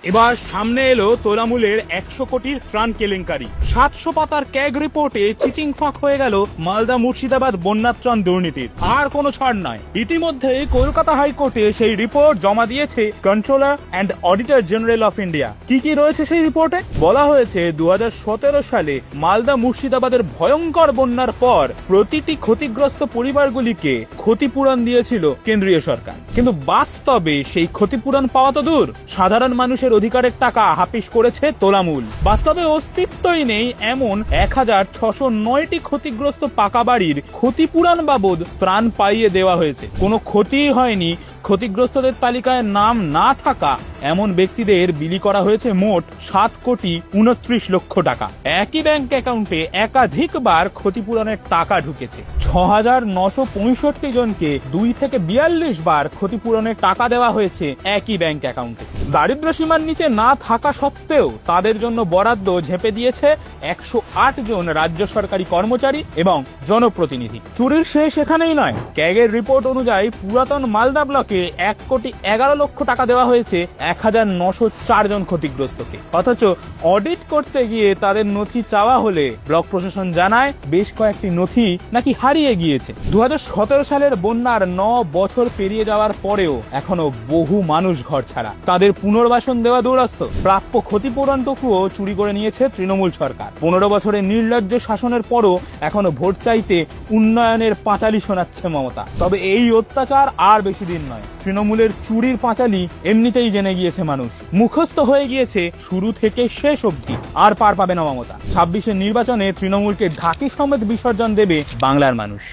এবার সামনে এলো তোলামূলের 100 কোটির ত্রাণ কেলেঙ্কারি। 700 পাতার ক্যাগ রিপোর্টে চিচিং ফাঁক হয়ে গেল মালদা মুর্শিদাবাদ বন্যা ত্রাণ দুর্নীতির। আর কোনো ছাড় নয়। ইতিমধ্যে কলকাতা হাইকোর্টে সেই রিপোর্ট জমা দিয়েছে controller and auditor general of India. কি রয়েছে সেই রিপোর্টে? বলা হয়েছে 2017 সালে মালদা মুর্শিদাবাদের ভয়ঙ্কর বন্যার পর প্রতিটি ক্ষতিগ্রস্ত পরিবারগুলিকে ক্ষতিপূরণ দিয়েছিল কেন্দ্রীয় সরকার। কিন্তু বাস্তবে সেই ক্ষতিপূরণ পাওয়া তো দূর, সাধারণ মানুষের অধিকারের টাকা হাফিস করেছে তোলামূল। বাস্তবে অস্তিত্বই নেই এমন 1609টি ক্ষতিগ্রস্ত পাকা বাড়ির ক্ষতিপূরণ বাবদ ত্রাণ পাইয়ে দেওয়া হয়েছে। কোনো ক্ষতিই হয়নি। ক্ষতিগ্রস্তদের তালিকায় নাম না থাকা এমন ব্যক্তিদের বিলি করা হয়েছে মোট 7,29,00,000 টাকা। একই ব্যাংক অ্যাকাউন্টে একাধিকবার ক্ষতিপূরণের টাকা ঢুকেছে। 6,965 জনকে 2 থেকে 42 বার ক্ষতিপূরণের টাকা দেওয়া হয়েছে একই ব্যাংক অ্যাকাউন্টে। দারিদ্র্য সীমার নিচে না থাকা সত্ত্বেও তাদের জন্য বরাদ্দ ঝেপে দিয়েছে 108 জন রাজ্য সরকারি কর্মচারী এবং জনপ্রতিনিধি। চুরির শেষ এখানেই নয়। ক্যাগের রিপোর্ট অনুযায়ী পুরাতন মালদা ব্লকে 1,11,00,000 টাকা দেওয়া হয়েছে 1,904 জন ক্ষতিগ্রস্তকে। অথচ অডিট করতে গিয়ে তাদের নথি চাওয়া হলে ব্লক প্রশাসন জানায় বেশ কয়েকটি নথি নাকি হারিয়ে গিয়েছে। 2017 সালের বন্যার 9 বছর পেরিয়ে যাওয়ার পরেও এখনো বহু মানুষ ঘর ছাড়া। তাদের পুনর্বাসন দেওয়া দুরস্ত। প্রাপ্য ক্ষতিপূরণটুকুও চুরি করে নিয়েছে তৃণমূল সরকার। 15 বছরের নির্লজ্জ শাসনের পরও এখনো ভোট চাইতে উন্নয়নের পাঁচালি শোনাচ্ছে মমতা। তবে এই অত্যাচার আর বেশি দিন নয়। তৃণমূলের চুরির পাঁচালি এমনিতেই জেনে গিয়েছে মানুষ, মুখস্থ হয়ে গিয়েছে শুরু থেকে শেষ অবধি। আর পার পাবে না মমতা। 26-এর নির্বাচনে তৃণমূলকে ঢাকি সমেত বিসর্জন দেবে বাংলার মানুষ।